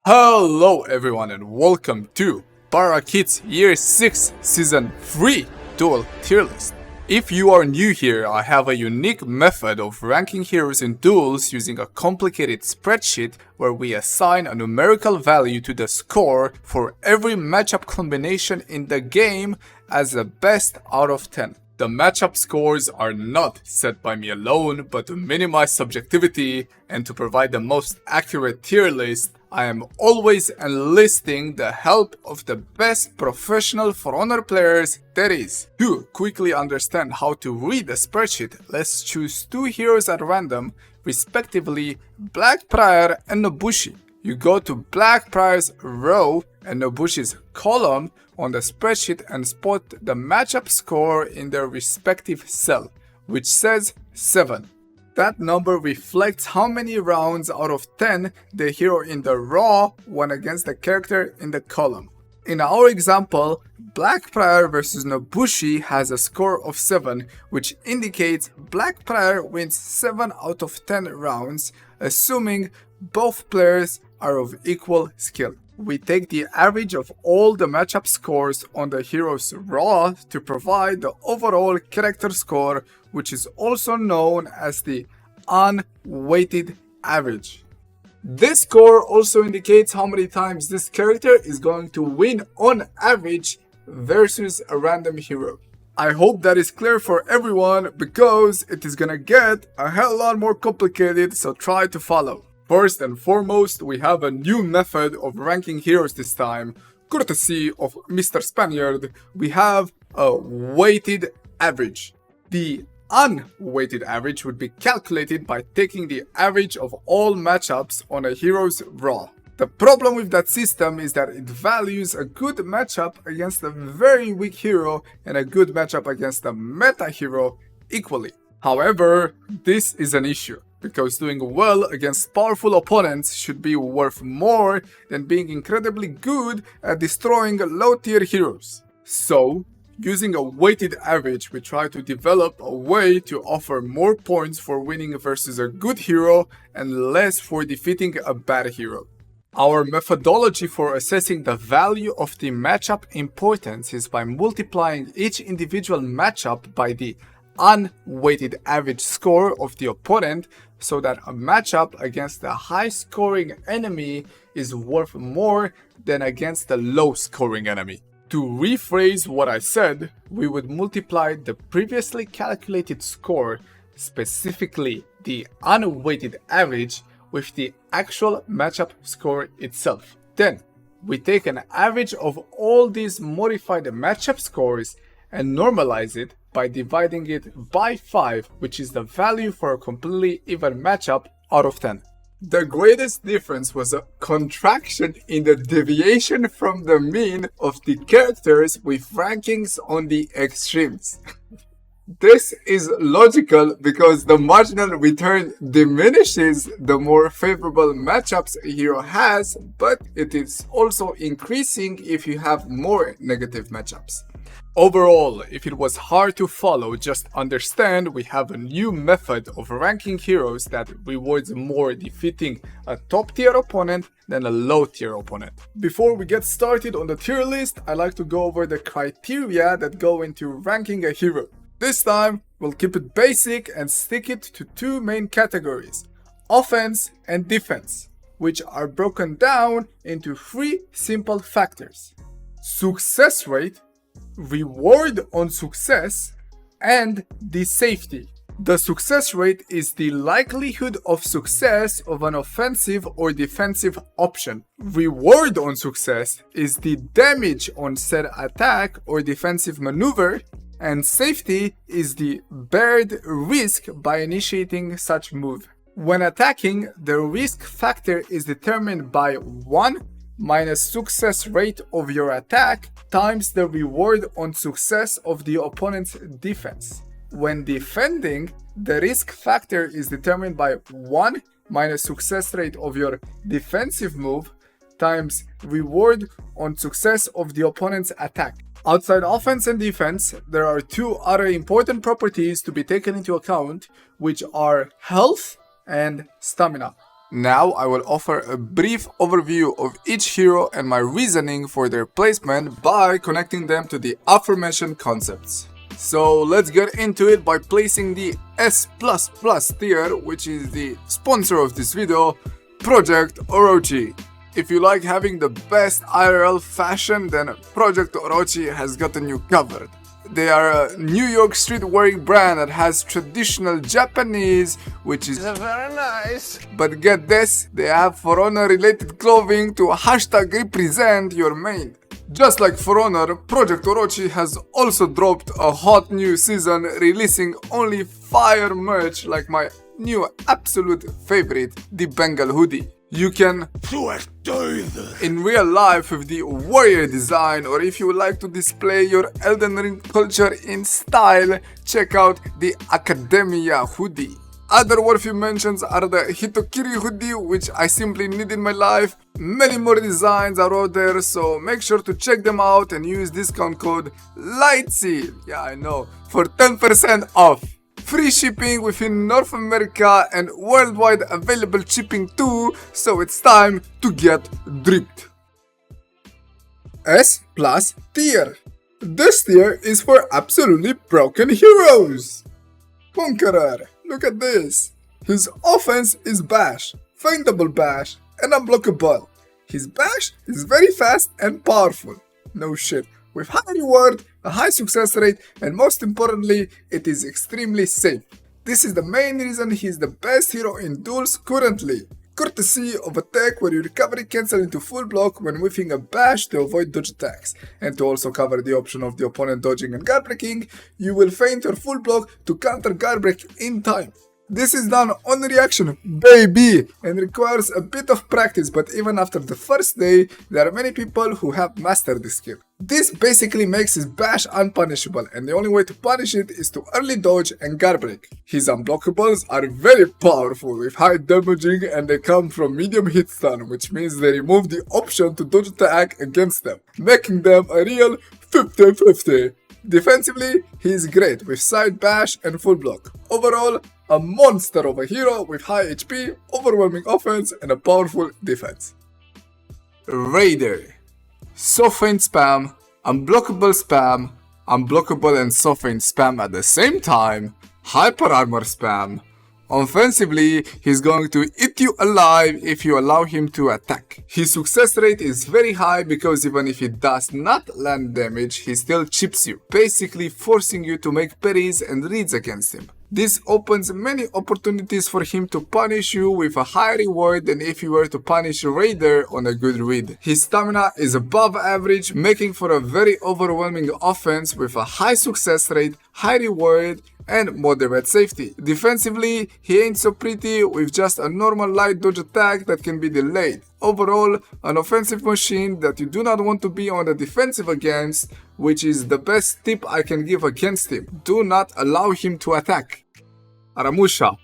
Hello everyone and welcome to BarakYEET's Year 6 Season 3 Duel Tier List. If you are new here, I have a unique method of ranking heroes in duels using a complicated spreadsheet where we assign a numerical value to the score for every matchup combination in the game as the best out of 10. The matchup scores are not set by me alone, but to minimize subjectivity and to provide the most accurate tier list, I am always enlisting the help of the best professional For Honor players there is. To quickly understand how to read the spreadsheet, let's choose two heroes at random, respectively Blackprior and Nobushi. You go to Blackprior's row and Nobushi's column on the spreadsheet and spot the matchup score in their respective cell, which says 7. That number reflects how many rounds out of 10 the hero in the row won against the character in the column. In our example, Blackprior vs Nobushi has a score of 7, which indicates Blackprior wins 7 out of 10 rounds, assuming both players are of equal skill. We take the average of all the matchup scores on the hero's row to provide the overall character score, which is also known as the unweighted average. This score also indicates how many times this character is going to win on average versus a random hero. I hope that is clear for everyone because it is gonna get a hell lot more complicated, so try to follow. First and foremost, we have a new method of ranking heroes this time. Courtesy of Mr. Spaniard, we have a weighted average. The unweighted average would be calculated by taking the average of all matchups on a hero's row. The problem with that system is that it values a good matchup against a very weak hero and a good matchup against a meta hero equally. However, this is an issue, because doing well against powerful opponents should be worth more than being incredibly good at destroying low tier heroes. So, using a weighted average, we try to develop a way to offer more points for winning versus a good hero and less for defeating a bad hero. Our methodology for assessing the value of the matchup importance is by multiplying each individual matchup by the unweighted average score of the opponent, so that a matchup against a high scoring enemy is worth more than against a low scoring enemy. To rephrase what I said, we would multiply the previously calculated score, specifically the unweighted average, with the actual matchup score itself. Then, we take an average of all these modified matchup scores and normalize it by dividing it by 5, which is the value for a completely even matchup out of 10. The greatest difference was a contraction in the deviation from the mean of the characters with rankings on the extremes. This is logical because the marginal return diminishes the more favorable matchups a hero has, but it is also increasing if you have more negative matchups. Overall, if it was hard to follow, just understand we have a new method of ranking heroes that rewards more defeating a top tier opponent than a low tier opponent. Before we get started on the tier list, I like to go over the criteria that go into ranking a hero. This time, we'll keep it basic and stick it to two main categories: offense and defense, which are broken down into three simple factors: success rate, reward on success, and the safety. The success rate is the likelihood of success of an offensive or defensive option. Reward on success is the damage on said attack or defensive maneuver, and safety is the bared risk by initiating such move. When attacking, the risk factor is determined by 1 minus success rate of your attack times the reward on success of the opponent's defense. When defending, the risk factor is determined by 1 minus success rate of your defensive move times reward on success of the opponent's attack. Outside offense and defense, there are two other important properties to be taken into account, which are health and stamina. Now I will offer a brief overview of each hero and my reasoning for their placement by connecting them to the aforementioned concepts. So let's get into it by placing the S++ tier, which is the sponsor of this video, Project Orochi. If you like having the best IRL fashion, then Project Orochi has gotten you covered. They are a New York street-wearing brand that has traditional Japanese, which is very nice. But get this, they have For Honor-related clothing to #represent your main. Just like For Honor, Project Orochi has also dropped a hot new season, releasing only fire merch like my new absolute favorite, the Bengal hoodie. You can in real life with the warrior design, or if you would like to display your Elden Ring culture in style, check out the Academia hoodie. Other worthy mentions are the Hitokiri hoodie, which I simply need in my life. Many more designs are out there, so make sure to check them out and use discount code LIGHTSEAL, yeah I know, for 10% off. Free shipping within North America and worldwide available shipping too, so it's time to get dripped. S+ tier. This tier is for absolutely broken heroes. Conqueror, look at this. His offense is bash, feintable bash, and unblockable. His bash is very fast and powerful. No shit. With high reward, a high success rate, and most importantly, it is extremely safe. This is the main reason he is the best hero in duels currently. Courtesy of a tech where you recovery cancel into full block when whiffing a bash to avoid dodge attacks, and to also cover the option of the opponent dodging and guard breaking, you will feint your full block to counter guard break in time. This is done on reaction, baby, and requires a bit of practice, but even after the first day, there are many people who have mastered this skill. This basically makes his bash unpunishable, and the only way to punish it is to early dodge and guard break. His unblockables are very powerful with high damaging, and they come from medium hit stun, which means they remove the option to dodge attack against them, making them a real 50-50. Defensively, he is great with side bash and full block. Overall, a monster of a hero with high HP, overwhelming offense, and a powerful defense. Raider. Soft feint spam, unblockable spam, unblockable and soft feint spam at the same time, hyper armor spam. Offensively, he's going to eat you alive if you allow him to attack. His success rate is very high because even if he does not land damage, he still chips you, basically forcing you to make parries and reads against him. This opens many opportunities for him to punish you with a higher reward than if you were to punish a Raider on a good read. His stamina is above average, making for a very overwhelming offense with a high success rate, high reward, and moderate safety. Defensively, he ain't so pretty with just a normal light dodge attack that can be delayed. Overall, an offensive machine that you do not want to be on the defensive against, which is the best tip I can give against him. Do not allow him to attack. Aramusha.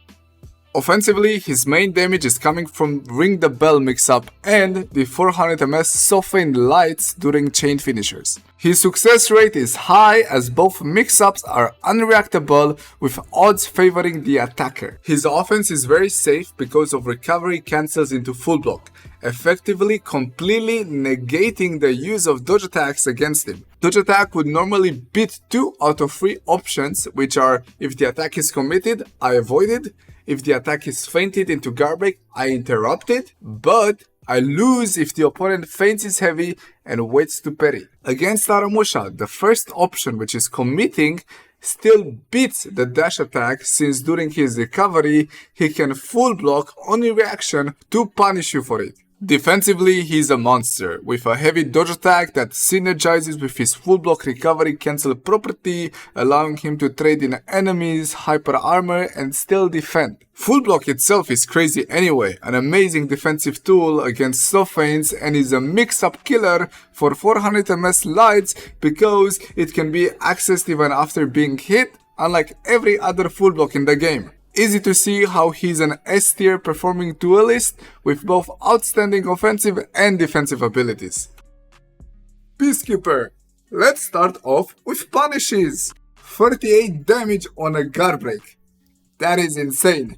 Offensively, his main damage is coming from Ring the Bell mix-up and the 400 ms softened lights during chain finishers. His success rate is high as both mix-ups are unreactable with odds favoring the attacker. His offense is very safe because of recovery cancels into full block, effectively completely negating the use of dodge attacks against him. Dodge attack would normally beat 2 out of 3 options, which are if the attack is committed, I avoid it, if the attack is feinted into guard break, I interrupt it, but I lose if the opponent feints his heavy and waits to parry. Against Aramusha, the first option, which is committing, still beats the dash attack since during his recovery, he can full block only reaction to punish you for it. Defensively, he's a monster, with a heavy dodge attack that synergizes with his full block recovery cancel property, allowing him to trade in enemies, hyper armor, and still defend. Full block itself is crazy anyway, an amazing defensive tool against soft feints, and is a mix-up killer for 400 ms lights because it can be accessed even after being hit, unlike every other full block in the game. Easy to see how he's an S tier performing duelist with both outstanding offensive and defensive abilities. Peacekeeper. Let's start off with punishes. 38 damage on a guard break. That is insane.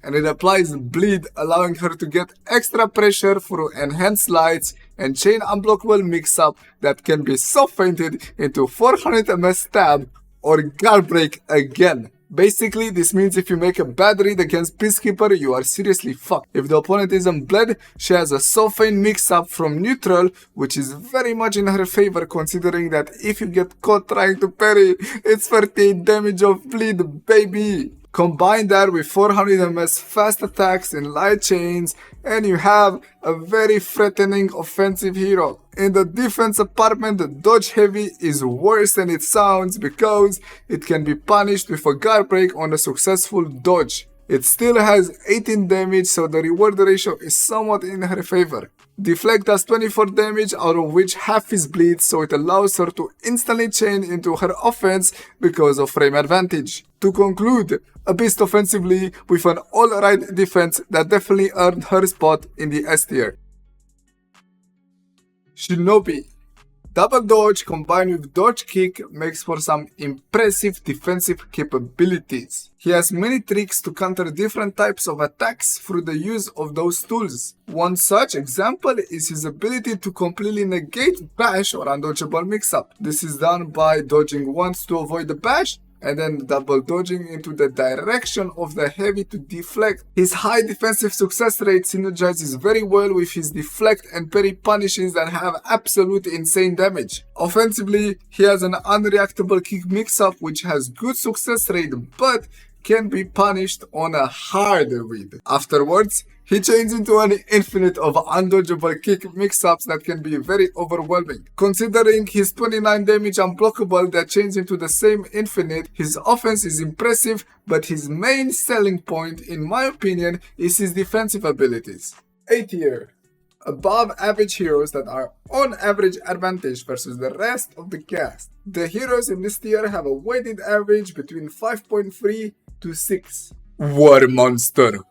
and it applies bleed, allowing her to get extra pressure for enhanced slides and chain unblockable mix-up that can be soft-feinted into 400 ms stab or guard break again. Basically, this means if you make a bad read against Peacekeeper, you are seriously fucked. If the opponent isn't bled, she has a soft-feint mix-up from neutral, which is very much in her favor considering that if you get caught trying to parry, it's 38 damage of bleed, baby! Combine that with 400 ms fast attacks and light chains, and you have a very threatening offensive hero. In the defense department, the dodge heavy is worse than it sounds because it can be punished with a guard break on a successful dodge. It still has 18 damage, so the reward ratio is somewhat in her favor. Deflect does 24 damage, out of which half is bleed, so it allows her to instantly chain into her offense because of frame advantage. To conclude, a beast offensively with an alright defense that definitely earned her spot in the S tier. Shinobi. Double dodge combined with dodge kick makes for some impressive defensive capabilities. He has many tricks to counter different types of attacks through the use of those tools. One such example is his ability to completely negate bash or undodgeable mix-up. This is done by dodging once to avoid the bash, and then double dodging into the direction of the heavy to deflect. His high defensive success rate synergizes very well with his deflect and parry punishes that have absolute insane damage. Offensively, he has an unreactable kick mix-up which has good success rate but can be punished on a hard read. Afterwards, he chains into an infinite of undodgeable kick mix-ups that can be very overwhelming. Considering his 29 damage unblockable that chains into the same infinite, his offense is impressive, but his main selling point, in my opinion, is his defensive abilities. A tier. Above average heroes that are on average advantage versus the rest of the cast. The heroes in this tier have a weighted average between 5.3 to 6. Warmonger.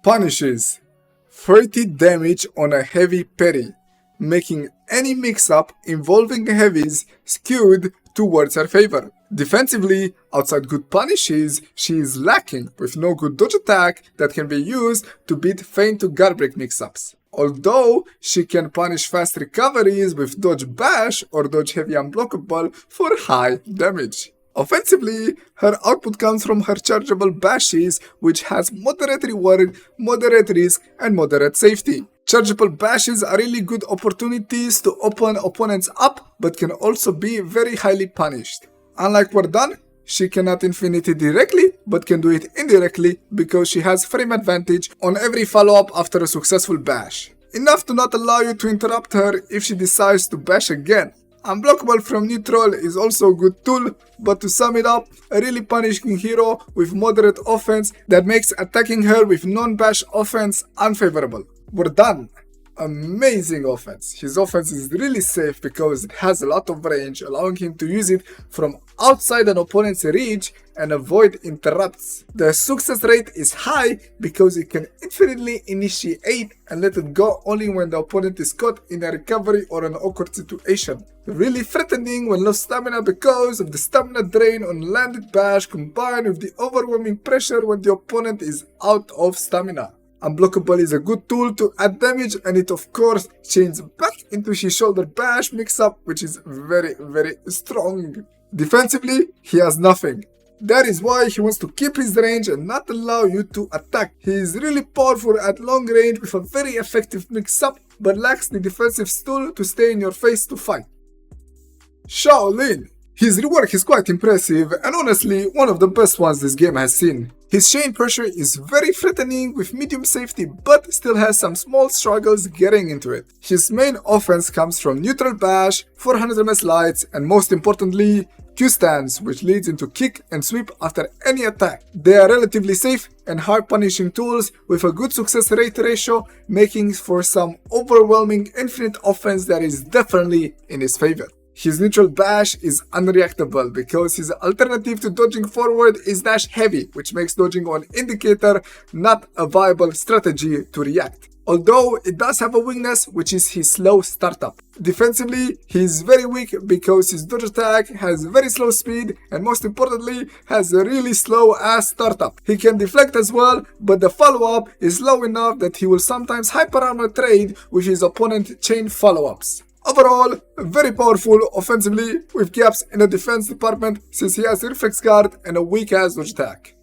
Punishes 30 damage on a heavy parry, making any mix-up involving heavies skewed towards her favor. Defensively, outside good punishes, she is lacking with no good dodge attack that can be used to beat feint to guard break mix-ups. Although she can punish fast recoveries with dodge bash or dodge heavy unblockable for high damage. Offensively, her output comes from her chargeable bashes, which has moderate reward, moderate risk, and moderate safety. Chargeable bashes are really good opportunities to open opponents up, but can also be very highly punished. Unlike Warden, she cannot infinity directly, but can do it indirectly because she has frame advantage on every follow-up after a successful bash. Enough to not allow you to interrupt her if she decides to bash again. Unblockable from neutral is also a good tool, but to sum it up, a really punishing hero with moderate offense that makes attacking her with non-bash offense unfavorable. We're done. Amazing offense. His offense is really safe because it has a lot of range, allowing him to use it from outside an opponent's reach and avoid interrupts. The success rate is high because it can infinitely initiate and let it go only when the opponent is caught in a recovery or an awkward situation. Really threatening when low stamina because of the stamina drain on landed bash combined with the overwhelming pressure when the opponent is out of stamina. Unblockable is a good tool to add damage, and it of course chains back into his shoulder bash mix-up, which is very strong. Defensively, he has nothing. That is why he wants to keep his range and not allow you to attack. He is really powerful at long range with a very effective mix-up, but lacks the defensive tool to stay in your face to fight. Shaolin. His rework is quite impressive and honestly one of the best ones this game has seen. His chain pressure is very threatening with medium safety but still has some small struggles getting into it. His main offense comes from neutral bash, 400 ms lights, and most importantly, Q stands, which leads into kick and sweep after any attack. They are relatively safe and hard punishing tools with a good success rate ratio, making for some overwhelming infinite offense that is definitely in his favor. His neutral bash is unreactable because his alternative to dodging forward is dash heavy, which makes dodging on indicator not a viable strategy to react. although it does have a weakness, which is his slow startup. Defensively, he is very weak because his dodge attack has very slow speed and most importantly has a really slow ass startup. He can deflect as well, but the follow-up is slow enough that he will sometimes hyper armor trade with his opponent chain follow-ups. Overall, very powerful offensively with gaps in the defense department since he has reflex guard and a weak ass dodge attack.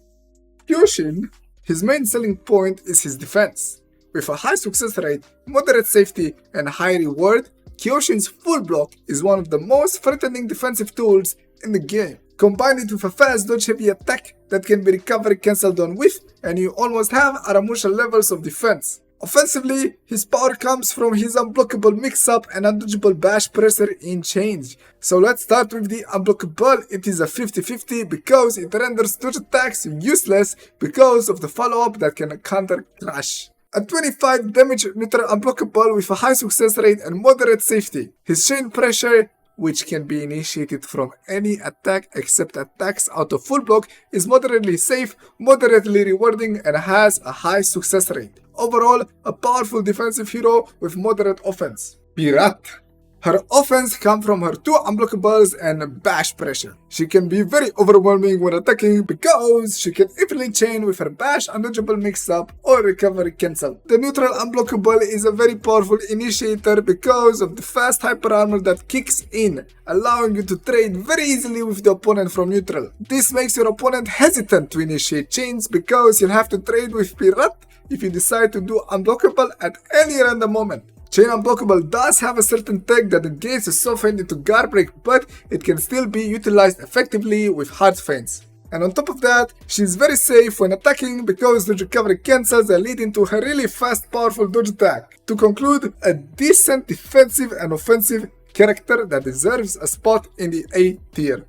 Kyoshin, his main selling point is his defense. With a high success rate, moderate safety, and high reward, Kyoshin's full block is one of the most threatening defensive tools in the game. Combine it with a fast dodge heavy attack that can be recovery cancelled on with, and you almost have Aramusha levels of defense. Offensively, his power comes from his unblockable mix-up and undodgeable bash pressure in change. So let's start with the unblockable. It is a 50-50 because it renders dodge attacks useless because of the follow-up that can counter crash. A 25 damage neutral unblockable with a high success rate and moderate safety. His chain pressure, which can be initiated from any attack except attacks out of full block, is moderately safe, moderately rewarding, and has a high success rate. Overall, a powerful defensive hero with moderate offense. BarakYEET. Her offense comes from her two unblockables and bash pressure. She can be very overwhelming when attacking because she can easily chain with her bash undodgeable mix-up or recovery cancel. The neutral unblockable is a very powerful initiator because of the fast hyper armor that kicks in, allowing you to trade very easily with the opponent from neutral. This makes your opponent hesitant to initiate chains because you'll have to trade with BarakYEET if you decide to do unblockable at any random moment. Chain Unblockable does have a certain tech that negates the soft feint into guard break, but it can still be utilized effectively with hard feints. And on top of that, she is very safe when attacking because dodge recovery cancels that lead into her really fast powerful dodge attack. To conclude, a decent defensive and offensive character that deserves a spot in the A tier.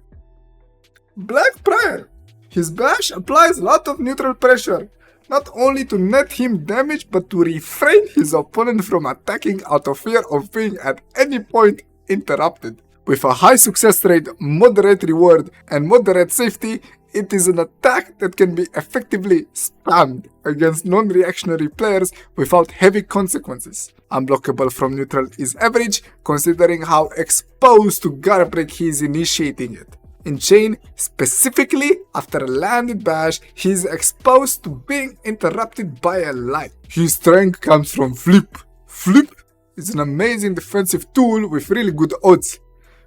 Black Prior. His bash applies a lot of neutral pressure, not only to net him damage but to refrain his opponent from attacking out of fear of being at any point interrupted. With a high success rate, moderate reward, and moderate safety, it is an attack that can be effectively spammed against non-reactionary players without heavy consequences. Unblockable from neutral is average, considering how exposed to guard break he is initiating it. In chain, specifically after a landed bash, he is exposed to being interrupted by a light. His strength comes from flip. Flip is an amazing defensive tool with really good odds.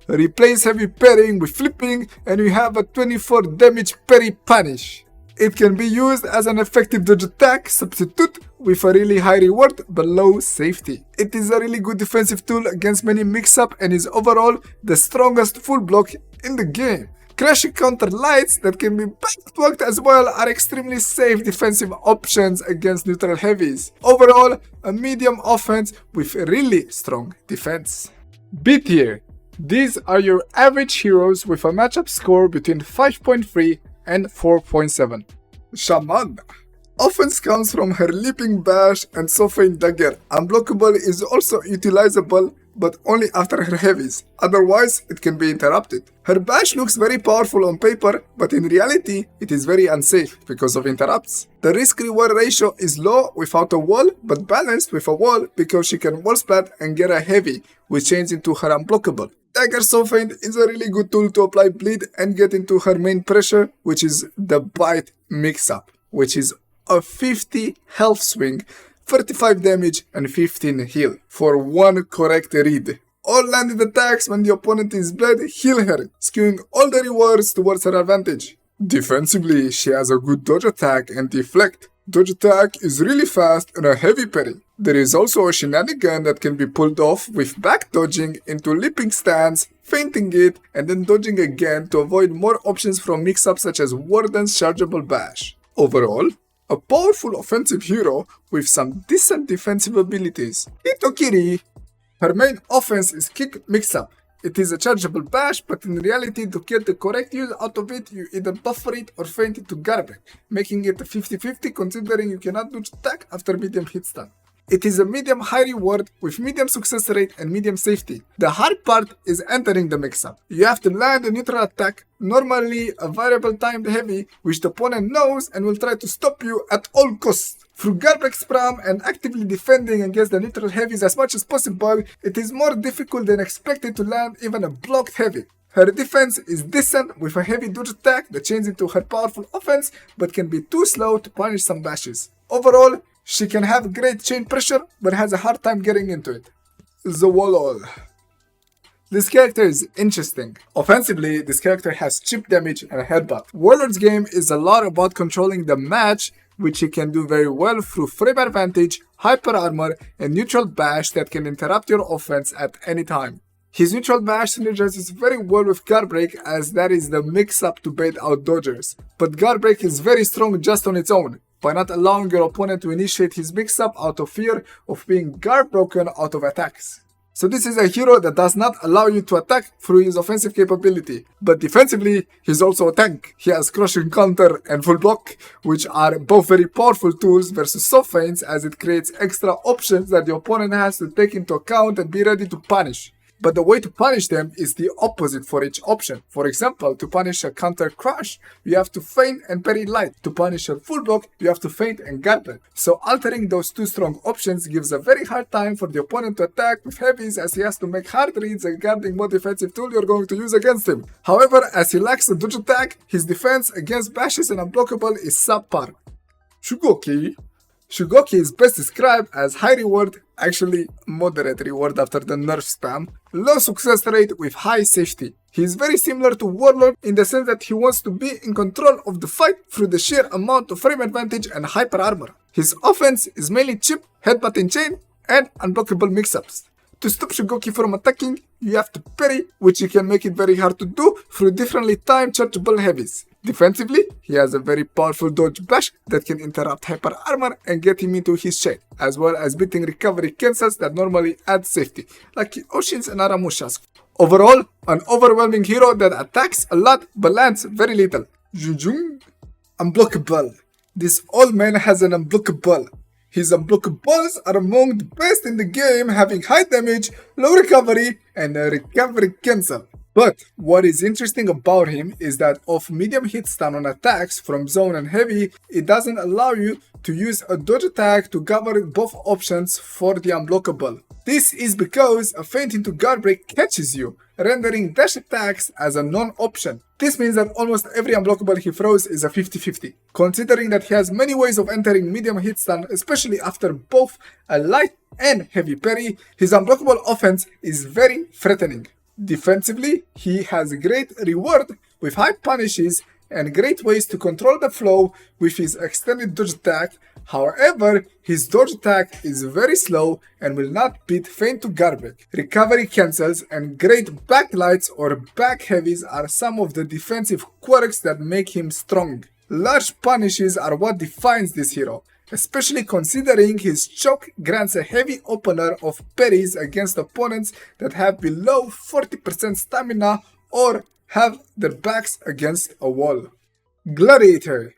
Replace heavy parrying with flipping and you have a 24 damage parry punish. It can be used as an effective dodge attack substitute with a really high reward but low safety. It is a really good defensive tool against many mix-up and is overall the strongest full block in the game. Crashing counter lights that can be backblocked as well are extremely safe defensive options against neutral heavies. Overall, a medium offense with really strong defense. B tier. These are your average heroes with a matchup score between 5.3 and 4.7. Shaman. Offense comes from her leaping bash and soft dagger. Unblockable is also utilizable but only after her heavies, otherwise it can be interrupted. Her bash looks very powerful on paper, but in reality it is very unsafe because of interrupts. The risk-reward ratio is low without a wall, but balanced with a wall because she can wall splat and get a heavy, which changes into her unblockable. Dagger Soft is a really good tool to apply bleed and get into her main pressure, which is the bite mix-up, which is a 50 health swing, 35 damage and 15 heal for one correct read. All landed attacks when the opponent is bled heal her, skewing all the rewards towards her advantage. Defensively, she has a good dodge attack and deflect. Dodge attack is really fast and a heavy parry. There is also a shenanigan that can be pulled off with back dodging into leaping stance, feinting it, and then dodging again to avoid more options from mix-ups such as Warden's chargeable bash. Overall, a powerful offensive hero with some decent defensive abilities. Hitokiri. Her main offense is kick mix-up. It is a chargeable bash, but in reality to get the correct use out of it, you either buffer it or feint it to guard break, making it a 50-50 considering you cannot dodge attack after medium hit stun. It is a medium high reward with medium success rate and medium safety. The hard part is entering the mix-up. You have to land a neutral attack, normally a variable timed heavy, which the opponent knows and will try to stop you at all costs. Through garbage spam and actively defending against the neutral heavies as much as possible, it is more difficult than expected to land even a blocked heavy. Her defense is decent with a heavy dodge attack that chains into her powerful offense but can be too slow to punish some bashes. Overall, she can have great chain pressure but has a hard time getting into it. The Warlord. This character is interesting. Offensively, this character has chip damage and a headbutt. Warlord's game is a lot about controlling the match, which he can do very well through frame advantage, hyper armor, and neutral bash that can interrupt your offense at any time. His neutral bash synergizes very well with guard break, as that is the mix-up to bait out dodgers. But guard break is very strong just on its own, by not allowing your opponent to initiate his mix-up out of fear of being guard broken out of attacks. So this is a hero that does not allow you to attack through his offensive capability, but defensively, he's also a tank. He has crushing counter and full block, which are both very powerful tools versus soft feints, as it creates extra options that the opponent has to take into account and be ready to punish. But the way to punish them is the opposite for each option. For example, to punish a counter crush, you have to feint and parry light. To punish a full block, you have to feint and guard. So altering those two strong options gives a very hard time for the opponent to attack with heavies, as he has to make hard reads regarding what defensive tool you're going to use against him. However, as he lacks a dodge attack, his defense against bashes and unblockable is subpar. Shugoki. Shugoki is best described as high reward, actually moderate reward after the nerf spam, low success rate with high safety. He is very similar to Warlord in the sense that he wants to be in control of the fight through the sheer amount of frame advantage and hyper armor. His offense is mainly chip, headbutt and chain, and unblockable mix-ups. To stop Shugoki from attacking, you have to parry, which you can make it very hard to do through differently timed chargeable heavies. Defensively, he has a very powerful dodge bash that can interrupt hyper armor and get him into his chain, as well as beating recovery cancels that normally add safety, like Kyoshin's and Aramusha's. Overall, an overwhelming hero that attacks a lot but lands very little. Jiang Jun. Unblockable. This old man has an unblockable. His unblockables are among the best in the game, having high damage, low recovery, and a recovery cancel. But what is interesting about him is that off medium hit stun on attacks from zone and heavy, it doesn't allow you to use a dodge attack to cover both options for the unblockable. This is because a feint into guard break catches you, rendering dash attacks as a non-option. This means that almost every unblockable he throws is a 50-50. Considering that he has many ways of entering medium hit stun, especially after both a light and heavy parry, his unblockable offense is very threatening. Defensively, he has great reward with high punishes and great ways to control the flow with his extended dodge attack. However, his dodge attack is very slow and will not beat feint to guard break. Recovery cancels and great backlights or back heavies are some of the defensive quirks that make him strong. Large punishes are what defines this hero, especially considering his choke grants a heavy opener of parries against opponents that have below 40% stamina or have their backs against a wall. Gladiator.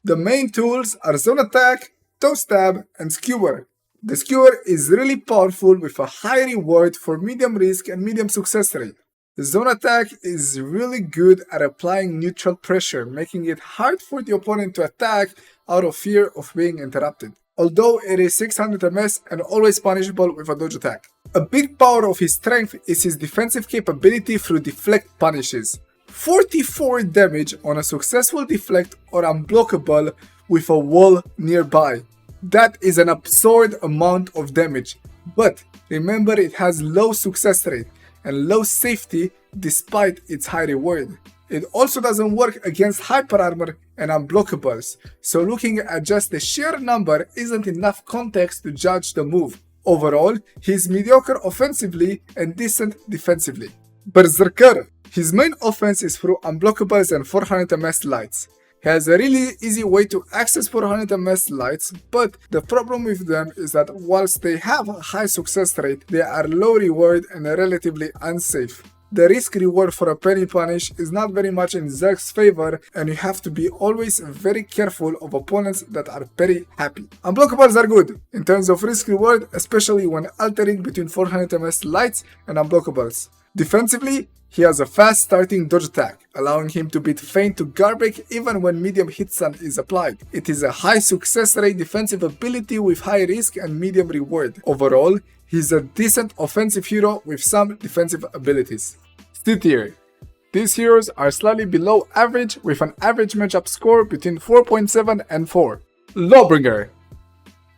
The main tools are zone attack, toe stab, and skewer. The skewer is really powerful with a high reward for medium risk and medium success rate. The zone attack is really good at applying neutral pressure, making it hard for the opponent to attack out of fear of being interrupted, although it is 600 MS and always punishable with a dodge attack. A big power of his strength is his defensive capability through deflect punishes. 44 damage on a successful deflect or unblockable with a wall nearby. That is an absurd amount of damage, but remember it has low success rate and low safety despite its high reward. It also doesn't work against hyper armor and unblockables, so looking at just the sheer number isn't enough context to judge the move. Overall, he is mediocre offensively and decent defensively. Berserker. His main offense is through unblockables and 400 MS lights. He has a really easy way to access 400 MS lights, but the problem with them is that whilst they have a high success rate, they are low reward and relatively unsafe. The risk reward for a penny punish is not very much in Zerg's favor, and you have to be always very careful of opponents that are very happy. Unblockables are good in terms of risk reward, especially when altering between 400 ms lights and unblockables. Defensively, he has a fast starting dodge attack, allowing him to beat feint to garbage even when medium hit stun is applied. It is a high success rate defensive ability with high risk and medium reward. Overall, he's a decent offensive hero with some defensive abilities. C tier. These heroes are slightly below average with an average matchup score between 4.7 and 4. Lawbringer.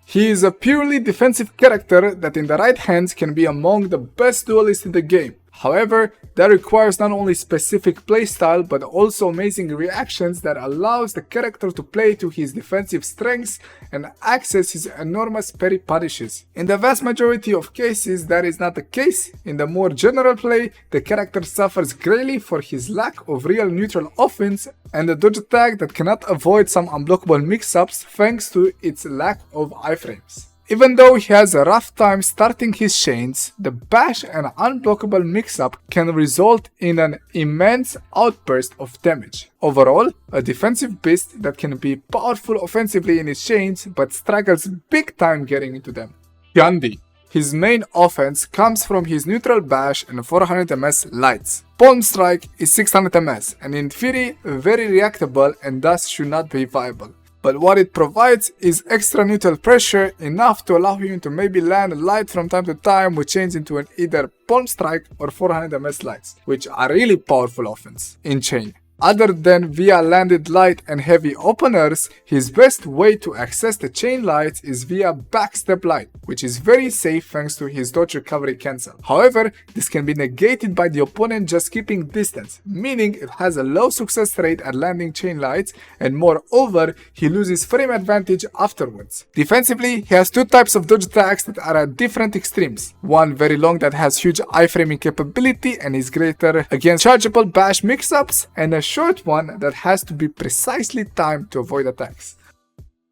He is a purely defensive character that in the right hands can be among the best duelists in the game. However, that requires not only specific playstyle but also amazing reactions that allows the character to play to his defensive strengths and access his enormous parry punishes. In the vast majority of cases that is not the case. In the more general play, the character suffers greatly for his lack of real neutral offense and a dodge attack that cannot avoid some unblockable mix-ups thanks to its lack of iframes. Even though he has a rough time starting his chains, the bash and unblockable mix-up can result in an immense outburst of damage. Overall, a defensive beast that can be powerful offensively in his chains but struggles big time getting into them. Tiandi. His main offense comes from his neutral bash and 400 ms lights. Palm Strike is 600 ms and in theory very reactable and thus should not be viable. But what it provides is extra neutral pressure enough to allow him to maybe land a light from time to time which changes into an either Palm Strike or 400 ms lights, which are really powerful offense in chain. Other than via landed light and heavy openers, his best way to access the chain lights is via backstep light, which is very safe thanks to his dodge recovery cancel. However, this can be negated by the opponent just keeping distance, meaning it has a low success rate at landing chain lights and moreover, he loses frame advantage afterwards. Defensively, he has two types of dodge attacks that are at different extremes. One very long that has huge iframing capability and is greater against chargeable bash mix-ups, and a short one that has to be precisely timed to avoid attacks.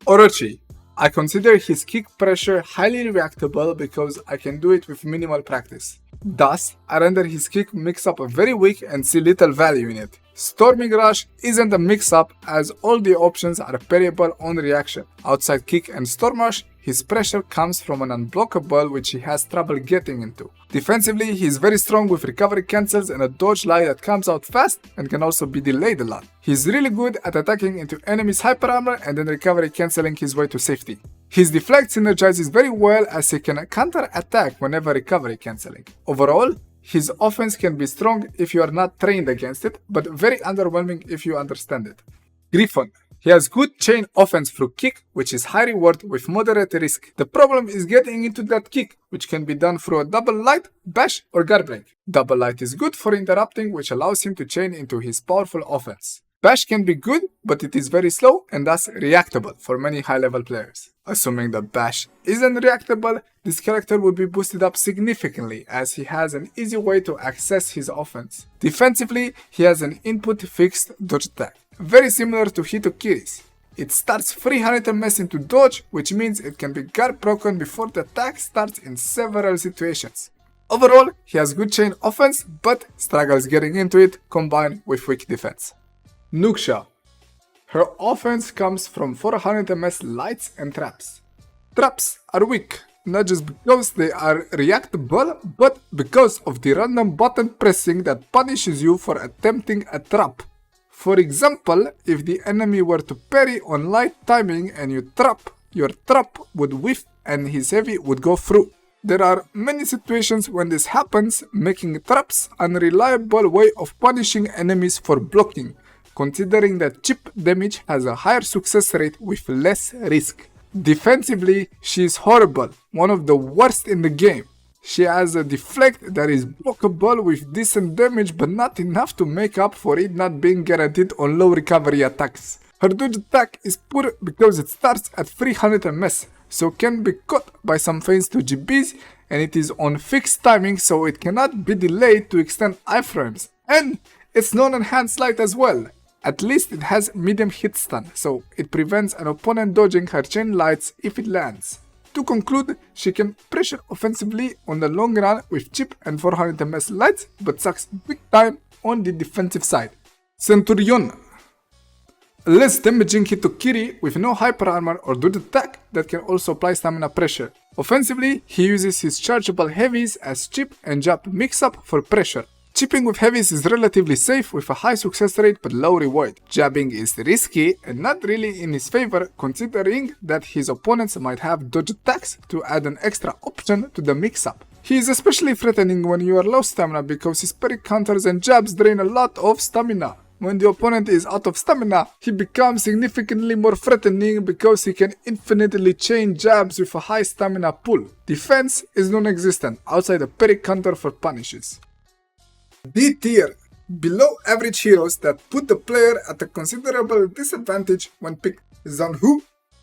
Orochi. I consider his kick pressure highly reactable because I can do it with minimal practice. Thus, I render his kick mix-up very weak and see little value in it. Storming Rush isn't a mix-up as all the options are parryable on reaction. Outside kick and Storm Rush, his pressure comes from an unblockable which he has trouble getting into. Defensively, he is very strong with recovery cancels and a dodge light that comes out fast and can also be delayed a lot. He is really good at attacking into enemies' hyper armor and then recovery cancelling his way to safety. His deflect synergizes very well as he can counter attack whenever recovery cancelling. Overall, his offense can be strong if you are not trained against it, but very underwhelming if you understand it. Gryphon. He has good chain offense through kick, which is high reward with moderate risk. The problem is getting into that kick, which can be done through a double light, bash or garbrank. Double light is good for interrupting, which allows him to chain into his powerful offense. Bash can be good, but it is very slow and thus reactable for many high level players. Assuming that Bash isn't reactable, this character would be boosted up significantly as he has an easy way to access his offense. Defensively, he has an input fixed dodge attack, very similar to Hitokiri's. It starts 300 ms into dodge, which means it can be guard broken before the attack starts in several situations. Overall, he has good chain offense, but struggles getting into it combined with weak defense. Nuxia. Her offense comes from 400 ms lights and traps. Traps are weak, not just because they are reactable, but because of the random button pressing that punishes you for attempting a trap. For example, if the enemy were to parry on light timing and you trap, your trap would whiff and his heavy would go through. There are many situations when this happens, making traps an unreliable way of punishing enemies for blocking, considering that chip damage has a higher success rate with less risk. Defensively, she is horrible, one of the worst in the game. She has a deflect that is blockable with decent damage but not enough to make up for it not being guaranteed on low recovery attacks. Her dodge attack is poor because it starts at 300 ms, so can be caught by some feints to GBs, and it is on fixed timing so it cannot be delayed to extend iframes. And it's non-enhanced light as well. At least it has medium hit stun, so it prevents an opponent dodging her chain lights if it lands. To conclude, she can pressure offensively on the long run with cheap and 400 ms lights, but sucks big time on the defensive side. Centurion. A less damaging Hitokiri with no hyper armor or dodge attack that can also apply stamina pressure. Offensively, he uses his chargeable heavies as chip and jab mix-up for pressure. Chipping with heavies is relatively safe with a high success rate but low reward. Jabbing is risky and not really in his favor considering that his opponents might have dodge attacks to add an extra option to the mix-up. He is especially threatening when you are low stamina because his parry counters and jabs drain a lot of stamina. When the opponent is out of stamina, he becomes significantly more threatening because he can infinitely chain jabs with a high stamina pool. Defense is non-existent outside a parry counter for punishes. D tier. Below average heroes that put the player at a considerable disadvantage when picked. Zhanhu.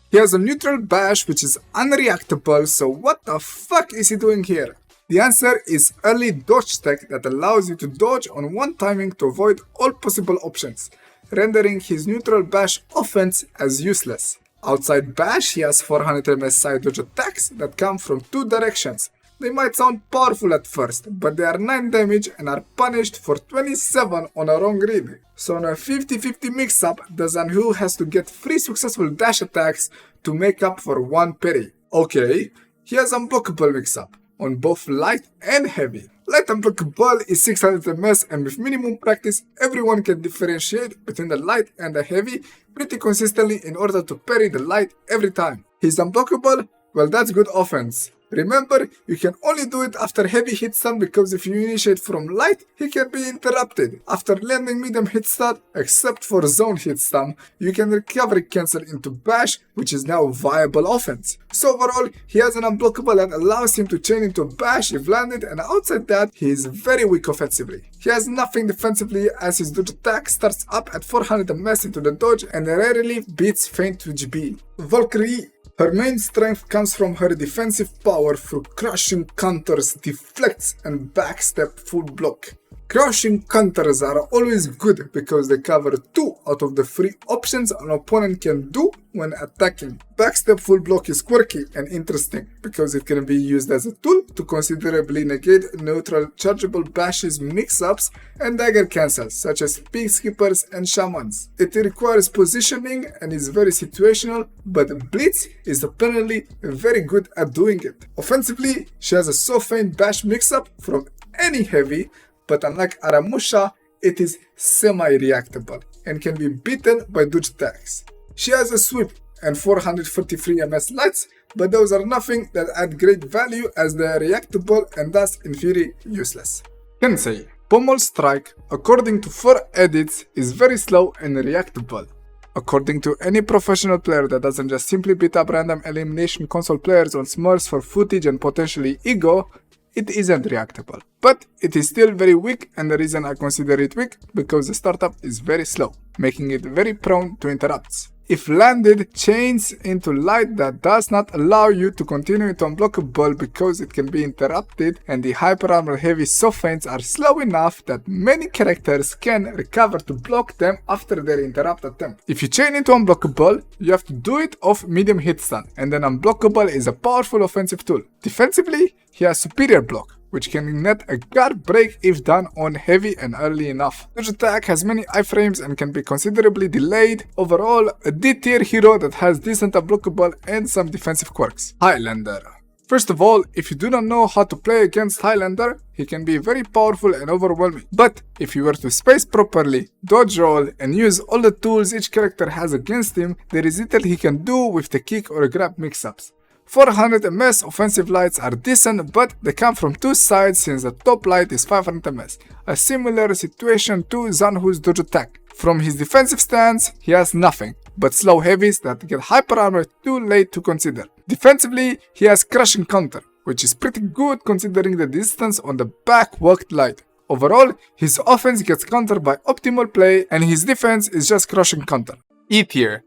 He has a neutral bash which is unreactable, so what the fuck is he doing here? The answer is early dodge tech that allows you to dodge on one timing to avoid all possible options, rendering his neutral bash offense as useless. Outside bash, he has 400 ms side dodge attacks that come from two directions. They might sound powerful at first, but they are 9 damage and are punished for 27 on a wrong read. So on a 50-50 mix-up, the Zhanhu has to get 3 successful dash attacks to make up for 1 parry. Okay, he has unblockable mix-up on both light and heavy. Light unblockable is 600 ms and with minimum practice everyone can differentiate between the light and the heavy pretty consistently in order to parry the light every time. He's unblockable, well that's good offense. Remember, you can only do it after heavy hit stun because if you initiate from light, he can be interrupted. After landing medium hit stun, except for zone hit stun, you can recovery cancel into bash, which is now viable offense. So overall, he has an unblockable that allows him to chain into bash if landed, and outside that, he is very weak offensively. He has nothing defensively as his dodge attack starts up at 400 ms into the dodge and rarely beats feint to GB. Valkirye. Her main strength comes from her defensive power through crushing counters, deflects and backstep full block. Crushing counters are always good because they cover 2 out of the 3 options an opponent can do when attacking. Backstep full block is quirky and interesting because it can be used as a tool to considerably negate neutral chargeable bashes mix-ups and dagger cancels such as Peacekeepers and Shamans. It requires positioning and is very situational, but Blitz is apparently very good at doing it. Offensively, she has a so-faint bash mix-up from any heavy, but unlike Aramusha, it is semi-reactable and can be beaten by dodge attacks. She has a sweep and 443 ms lights, but those are nothing that add great value as they are reactable and thus in theory useless. Kensei. Pommel Strike, according to 4 edits, is very slow and reactable. According to any professional player that doesn't just simply beat up random elimination console players on Smurfs for footage and potentially ego, it isn't reactable. But it is still very weak, and the reason I consider it weak because the startup is very slow, making it very prone to interrupts. If landed, chains into light that does not allow you to continue into unblockable because it can be interrupted, and the hyper armor heavy soft feints are slow enough that many characters can recover to block them after their interrupt attempt. If you chain into unblockable, you have to do it off medium hit stun, and then unblockable is a powerful offensive tool. Defensively, he has superior block, which can net a guard break if done on heavy and early enough. Dodge attack has many iframes and can be considerably delayed. Overall, a D tier hero that has decent unblockable and some defensive quirks. Highlander. First of all, if you do not know how to play against Highlander, he can be very powerful and overwhelming. But if you were to space properly, dodge roll, and use all the tools each character has against him, there is little he can do with the kick or grab mix-ups. 400 ms offensive lights are decent, but they come from 2 sides since the top light is 500 ms, a similar situation to Zhanhu's dodge attack. From his defensive stance, he has nothing, but slow heavies that get hyper armor too late to consider. Defensively, he has crushing counter, which is pretty good considering the distance on the back walked light. Overall, his offense gets countered by optimal play, and his defense is just crushing counter. E tier.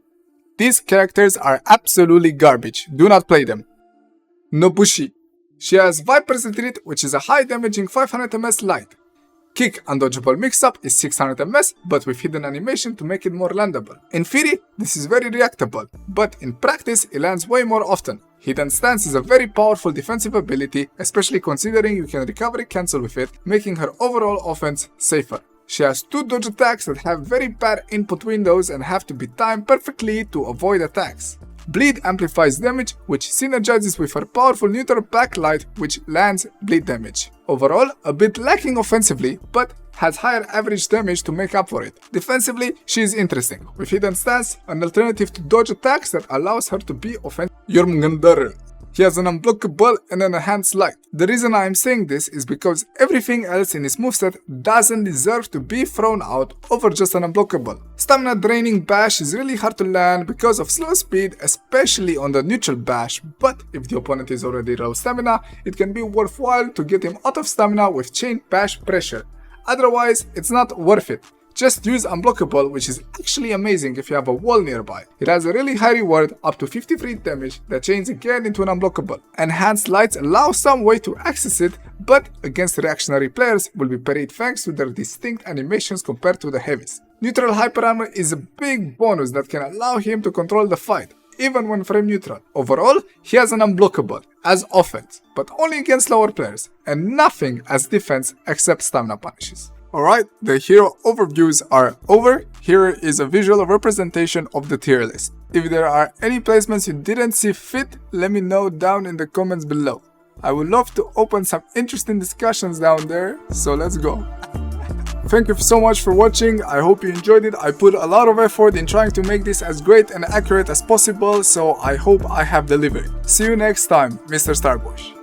These characters are absolutely garbage, do not play them. Nobushi. She has Viper's Retreat, which is a high damaging 500 ms light. Kick undodgeable mix-up is 600 ms, but with hidden animation to make it more landable. In theory, this is very reactable, but in practice it lands way more often. Hidden Stance is a very powerful defensive ability, especially considering you can recovery cancel with it, making her overall offense safer. She has 2 dodge attacks that have very bad input windows and have to be timed perfectly to avoid attacks. Bleed amplifies damage, which synergizes with her powerful neutral backlight, which lands bleed damage. Overall, a bit lacking offensively, but has higher average damage to make up for it. Defensively, she is interesting, with Hidden Stance, an alternative to dodge attacks that allows her to be offensive. Jormungandr. He has an unblockable and an enhanced light. The reason I am saying this is because everything else in his moveset doesn't deserve to be thrown out over just an unblockable. Stamina draining bash is really hard to land because of slow speed, especially on the neutral bash, but if the opponent is already low stamina, it can be worthwhile to get him out of stamina with chain bash pressure. Otherwise, it's not worth it. Just use Unblockable, which is actually amazing if you have a wall nearby. It has a really high reward, up to 53 damage, that chains again into an Unblockable. Enhanced Lights allow some way to access it, but against reactionary players will be parried thanks to their distinct animations compared to the heavies. Neutral Hyper Armor is a big bonus that can allow him to control the fight, even when frame neutral. Overall, he has an Unblockable as offense, but only against lower players, and nothing as defense except stamina punishes. Alright, the hero overviews are over. Here is a visual representation of the tier list. If there are any placements you didn't see fit, let me know down in the comments below. I would love to open some interesting discussions down there, so let's go. Thank you so much for watching, I hope you enjoyed it. I put a lot of effort in trying to make this as great and accurate as possible, so I hope I have delivered. See you next time, Mr. Starbush.